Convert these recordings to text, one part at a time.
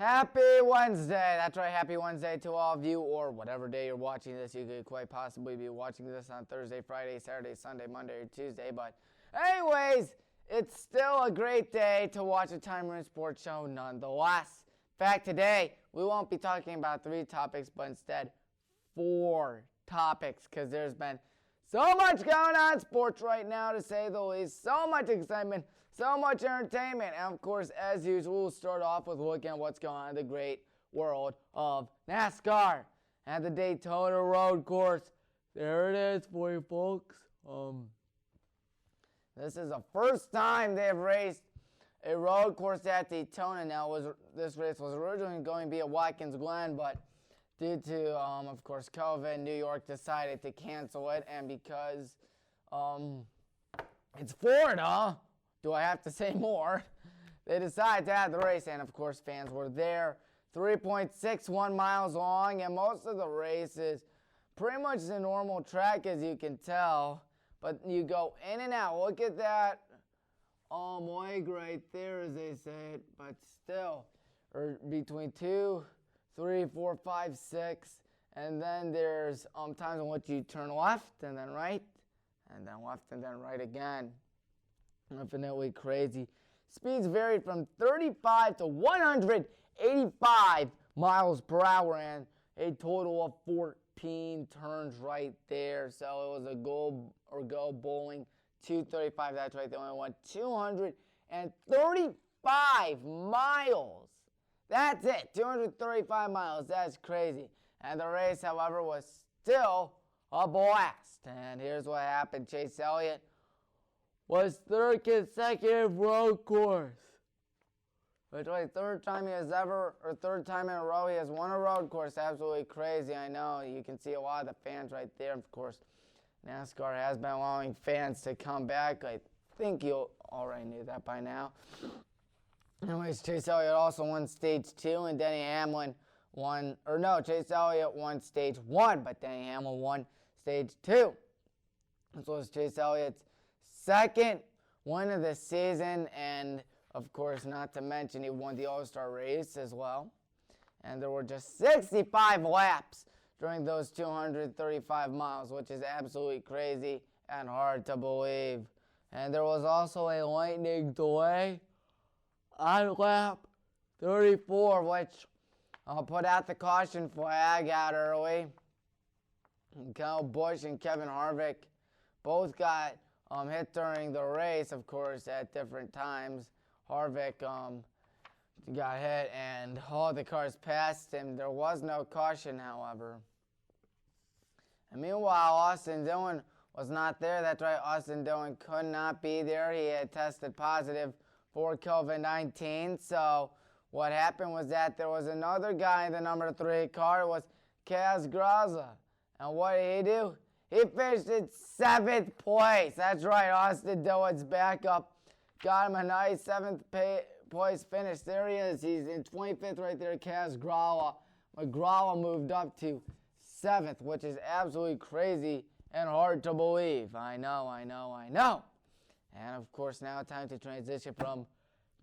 Happy Wednesday. That's right, happy Wednesday to all of you, or whatever day you're watching this. You could quite possibly be watching this on Thursday, Friday, Saturday, Sunday, Monday, or Tuesday. But anyways, it's still a great day to watch a Tommy Maroon Sports Show nonetheless. In fact, today, we won't be talking about 3 topics, but instead 4 topics, because there's been so much going on in sports right now, to say the least. So much excitement, so much entertainment. And of course, as usual, we'll start off with looking at what's going on in the great world of NASCAR and the Daytona road course. There it is for you folks. This is the first time they've raced a road course at Daytona. Now, this race was originally going to be at Watkins Glen, but due to, of course, COVID, New York decided to cancel it. And because it's Florida, do I have to say more? They decided to have the race, and of course, fans were there. 3.61 miles long, and most of the race is pretty much the normal track, as you can tell. But you go in and out. Look at that leg right there, as they say it. But still, or between 2, 3, 4, 5, 6, and then there's times in which you turn left and then right, and then left and then right again. Infinitely crazy. Speeds varied from 35 to 185 miles per hour, and a total of 14 turns right there. So it was a go bowling 235. That's right. They only went 235 miles. That's it, 235 miles. That's crazy. And the race, however, was still a blast. And here's what happened. Chase Elliott was 3rd consecutive road course. Which was third time in a row he has won a road course. Absolutely crazy, I know. You can see a lot of the fans right there. Of course, NASCAR has been allowing fans to come back. I think you already knew that by now. Anyways, Chase Elliott also won Stage 2, and Denny Hamlin won, Chase Elliott won Stage 1, but Denny Hamlin won Stage 2. This was Chase Elliott's 2nd win of the season, and of course, not to mention, he won the All-Star race as well. And there were just 65 laps during those 235 miles, which is absolutely crazy and hard to believe. And there was also a lightning delay on lap 34, which put out the caution flag out early. And Kyle Busch and Kevin Harvick both got hit during the race, of course, at different times. Harvick got hit, and all the cars passed him. There was no caution, however. And meanwhile, Austin Dillon was not there. That's right, Austin Dillon could not be there. He had tested positive for COVID-19. So what happened was that there was another guy in the number 3 car. It was Kaz Graza. And what did he do? He finished in 7th place. That's right, Austin Dillon's backup got him a nice 7th place finish. There he is. He's in 25th right there, Kaz Grala. McGraw moved up to 7th, which is absolutely crazy and hard to believe. I know. And of course, now time to transition from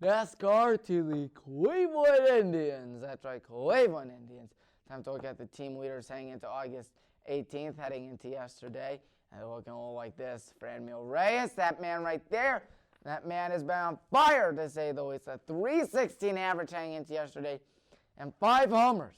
NASCAR to the Cleveland Indians. That's right, Cleveland Indians. Time to look at the team leaders heading into August 18th, heading into yesterday. And they're looking a little like this. Franmil Reyes, that man right there. That man has been on fire, to say the least. A 316 average heading into yesterday, and 5 homers,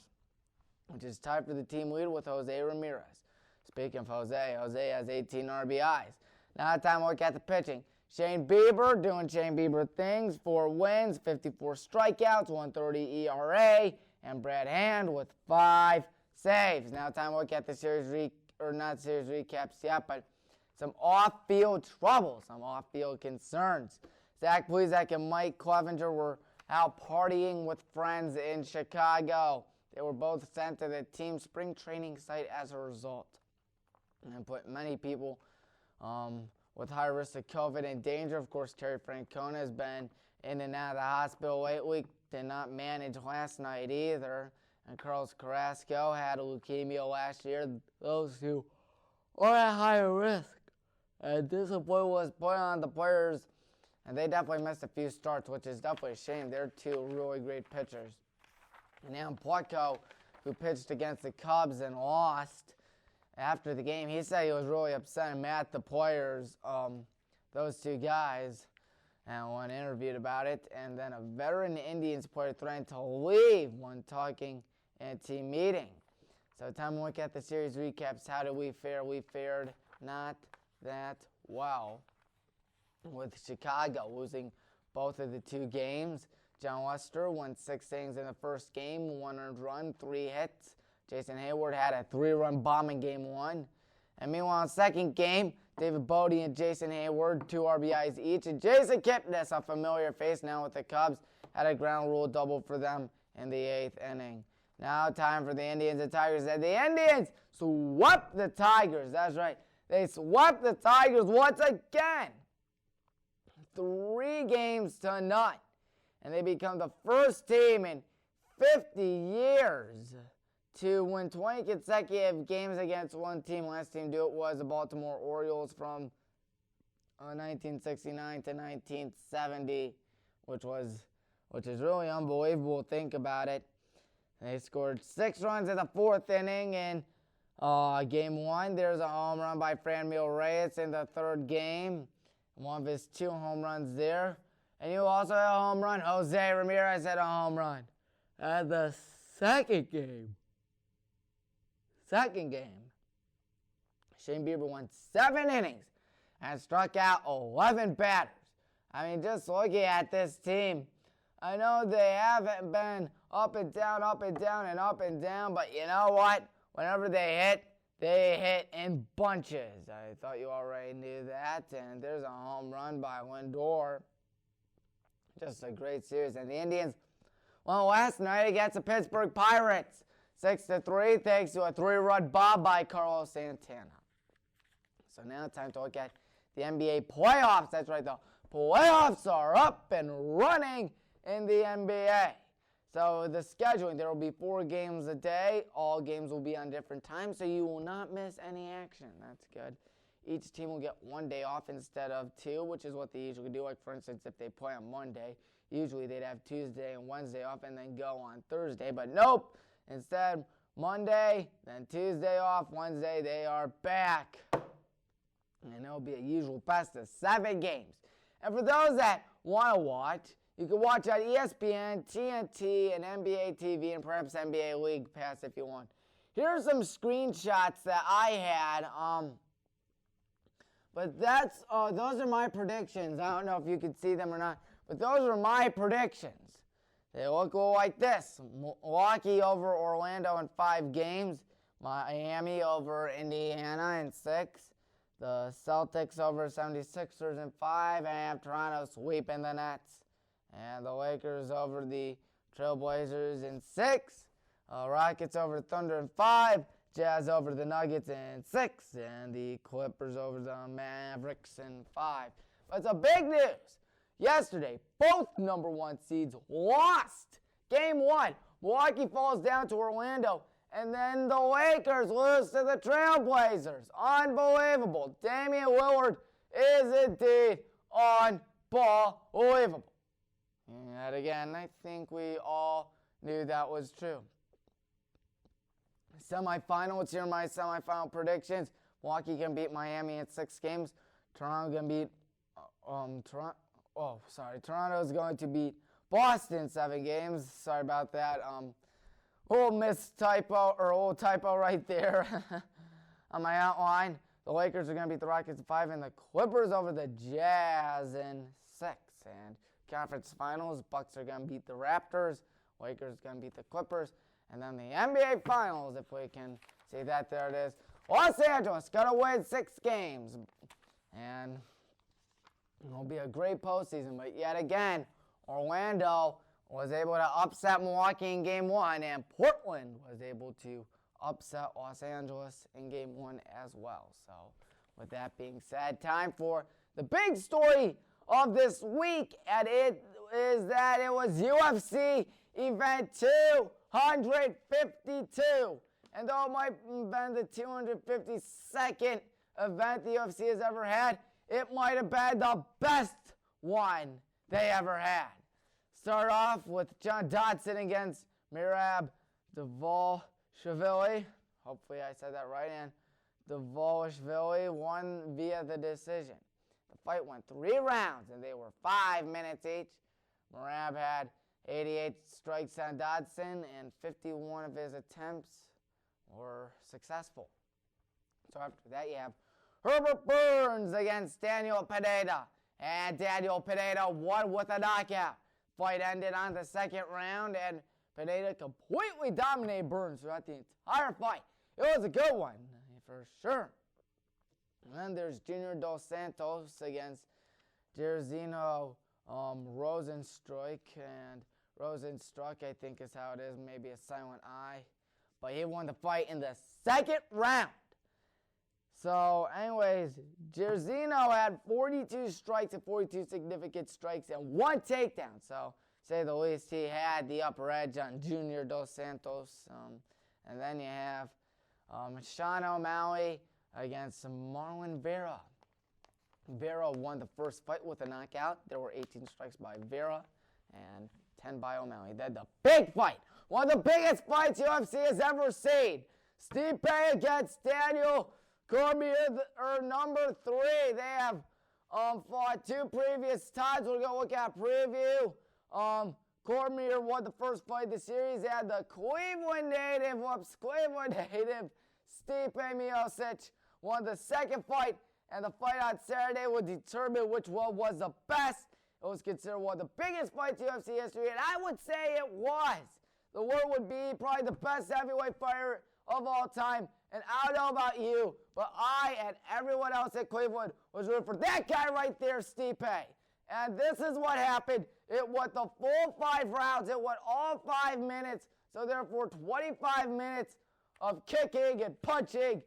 which is tied for the team lead with Jose Ramirez. Speaking of Jose has 18 RBIs. Now time to look at the pitching. Shane Bieber doing Shane Bieber things. 4 wins, 54 strikeouts, 1.30 ERA, and Brad Hand with 5 saves. Now time to look at the not series recaps yet, but some off-field trouble, some off-field concerns. Zach Plesac and Mike Clevenger were out partying with friends in Chicago. They were both sent to the team's spring training site as a result, and put many people with high risk of COVID in danger. Of course, Terry Francona has been in and out of the hospital lately. Did not manage last night either. And Carlos Carrasco had leukemia last year. Those two are at higher risk. And discipline was put on the players, and they definitely missed a few starts, which is definitely a shame. They're 2 really great pitchers. And Alan Plutko, who pitched against the Cubs and lost after the game, he said he was really upset and mad at the players, those two guys, and one interviewed about it. And then a veteran Indians player threatened to leave when talking in a team meeting. So time to look at the series recaps. How did we fare? We fared not that well, with Chicago losing both of the two games. John Lester won 6 innings in the first game, 1 earned run, 3 hits. Jason Hayward had a 3-run bomb in game 1. And meanwhile, in the second game, David Bodie and Jason Hayward, 2 RBIs each. And Jason Kipnis, a familiar face now with the Cubs, had a ground rule double for them in the 8th inning. Now time for the Indians and Tigers. And the Indians swept the Tigers. That's right. They swept the Tigers once again. 3-0. And they become the first team in 50 years to win 20 consecutive games against one team. Last team to do it was the Baltimore Orioles from 1969 to 1970, which is really unbelievable. Think about it. They scored 6 runs in the 4th inning in game 1. There's a home run by Franmil Reyes in the 3rd game. One of his 2 home runs there. And you also had a home run. Jose Ramirez had a home run at the second game. Shane Bieber went 7 innings and struck out 11 batters. I mean, just looking at this team, I know they haven't been up and down, but you know what? Whenever they hit in bunches. I thought you already knew that. And there's a home run by Lindor. Just a great series. And the Indians won last night against the Pittsburgh Pirates, 6-3, thanks to a 3-run bomb by Carlos Santana. So now it's time to look at the NBA playoffs. That's right, the playoffs are up and running in the NBA. So the scheduling, there will be 4 games a day. All games will be on different times, so you will not miss any action. That's good. Each team will get 1 day off instead of 2, which is what they usually do. Like, for instance, if they play on Monday, usually they'd have Tuesday and Wednesday off and then go on Thursday. But nope, instead, Monday, then Tuesday off, Wednesday, they are back. And it'll be a usual best of 7 games. And for those that want to watch, you can watch on ESPN, TNT, and NBA TV, and perhaps NBA League Pass if you want. Here's some screenshots that I had. But those are my predictions. I don't know if you can see them or not, but those are my predictions. They look like this. Milwaukee over Orlando in 5 games. Miami over Indiana in 6. The Celtics over 76ers in 5. And I have Toronto sweeping the Nets. And the Lakers over the Trailblazers in 6. Rockets over Thunder in 5. Jazz over the Nuggets in 6, and the Clippers over the Mavericks in 5. But it's a big news. Yesterday, both number 1 seeds lost. Game 1, Milwaukee falls down to Orlando, and then the Lakers lose to the Trailblazers. Unbelievable. Damian Lillard is indeed unbelievable. And again, I think we all knew that was true. Semifinals, here are my semifinal predictions. Milwaukee can beat Miami in 6 games. Toronto can beat Toronto is going to beat Boston in 7 games. Sorry about that. Little typo right there on my outline. The Lakers are going to beat the Rockets in 5, and the Clippers over the Jazz in 6. And conference finals, Bucks are going to beat the Raptors. Lakers are going to beat the Clippers. And then the NBA Finals, if we can see that, there it is. Los Angeles going to win 6 games. And it'll be a great postseason. But yet again, Orlando was able to upset Milwaukee in Game 1. And Portland was able to upset Los Angeles in Game 1 as well. So with that being said, time for the big story of this week. And it is that it was UFC Event 252. And though it might have been the 252nd event the UFC has ever had, it might have been the best one they ever had. Start off with John Dodson against Mirab Dvalishvili, hopefully I said that right, and Dvalishvili won via the decision. The fight went 3 rounds, and they were 5 minutes each. Mirab had 88 strikes on Dodson, and 51 of his attempts were successful. So after that, you have Herbert Burns against Daniel Pineda, and Daniel Pineda won with a knockout. Fight ended on the second round, and Pineda completely dominated Burns throughout the entire fight. It was a good one, for sure. And then there's Junior Dos Santos against Jerzino Rosenstruck, and Rosenstruck, I think is how it is, maybe a silent I. But he won the fight in the second round. So, anyways, Jerzino had 42 strikes and 42 significant strikes and 1 takedown. So, say the least, he had the upper edge on Junior Dos Santos. And then you have Sean O'Malley against Marlon Vera. Vera won the first fight with a knockout. There were 18 strikes by Vera and 10 by O'Malley. Then the big fight, one of the biggest fights UFC has ever seen. Stipe against Daniel Cormier, number 3. They have fought 2 previous times. We're going to look at preview. Cormier won the first fight of the series. They had the Cleveland native, Stipe Miocic won the second fight. And the fight on Saturday would determine which one was the best. It was considered one of the biggest fights in UFC history, and I would say it was. The word would be probably the best heavyweight fighter of all time. And I don't know about you, but I and everyone else at Cleveland was rooting for that guy right there, Stipe. And this is what happened. It went the full 5 rounds. It went all 5 minutes. So therefore, 25 minutes of kicking and punching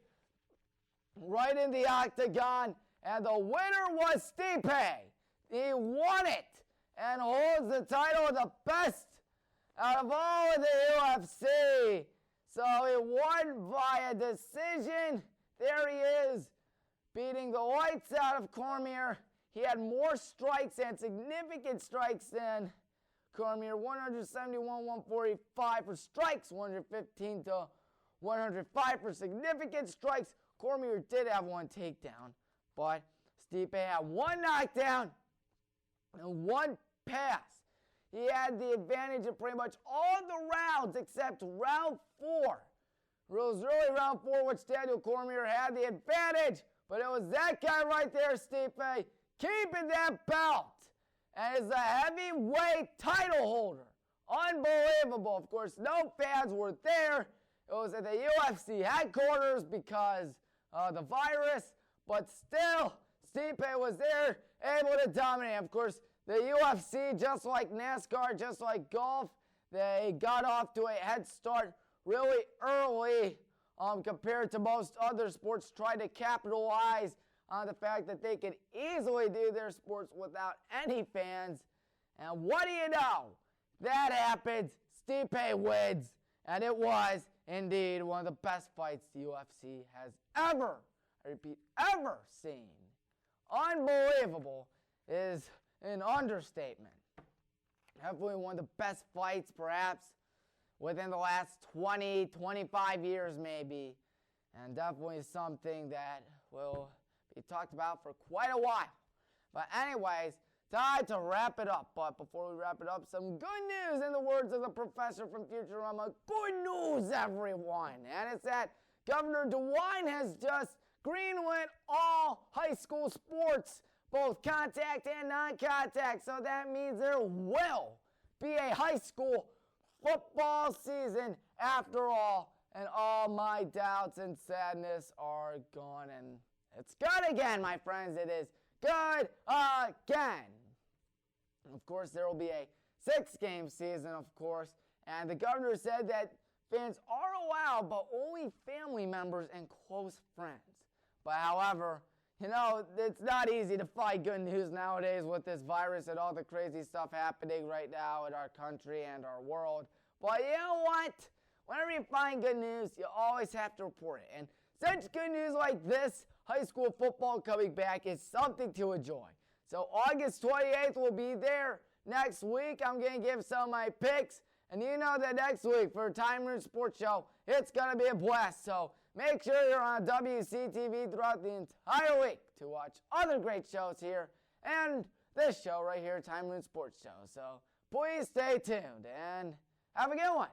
right in the octagon. And the winner was Stipe. He won it and holds the title of the best out of all of the UFC. So he won via decision. There he is, beating the lights out of Cormier. He had more strikes and significant strikes than Cormier. 171, 145 for strikes, 115 to 105 for significant strikes. Cormier did have 1 takedown, but Stipe had 1 knockdown and 1 pass. He had the advantage in pretty much all the rounds except round 4. It was really round 4 which Daniel Cormier had the advantage, but it was that guy right there, Stipe, keeping that belt and is the heavyweight title holder. Unbelievable. Of course, no fans were there. It was at the UFC headquarters because of the virus, but still, Stipe was there, able to dominate. Of course, the UFC, just like NASCAR, just like golf, they got off to a head start really early compared to most other sports, trying to capitalize on the fact that they could easily do their sports without any fans. And what do you know? That happens. Stipe wins. And it was indeed one of the best fights the UFC has ever, I repeat, ever seen. Unbelievable is an understatement. Definitely one of the best fights, perhaps, within the last 20, 25 years maybe. And definitely something that will be talked about for quite a while. But anyways, time to wrap it up. But before we wrap it up, some good news in the words of the professor from Futurama. Good news, everyone. And it's that Governor DeWine has just greenlit all high school sports, both contact and non-contact. So that means there will be a high school football season after all. And all my doubts and sadness are gone. And it's good again, my friends. It is good again. Of course, there will be a 6-game season, of course. And the governor said that fans are allowed, but only family members and close friends. But however, you know, it's not easy to find good news nowadays with this virus and all the crazy stuff happening right now in our country and our world. But you know what? Whenever you find good news, you always have to report it. And such good news like this, high school football coming back, is something to enjoy. So August 28th will be there. Next week, I'm going to give some of my picks. And you know that next week for Tommy Maroon Sports Show, it's going to be a blast. So make sure you're on WCTV throughout the entire week to watch other great shows here and this show right here, Tommy Maroon Sports Show. So please stay tuned and have a good one.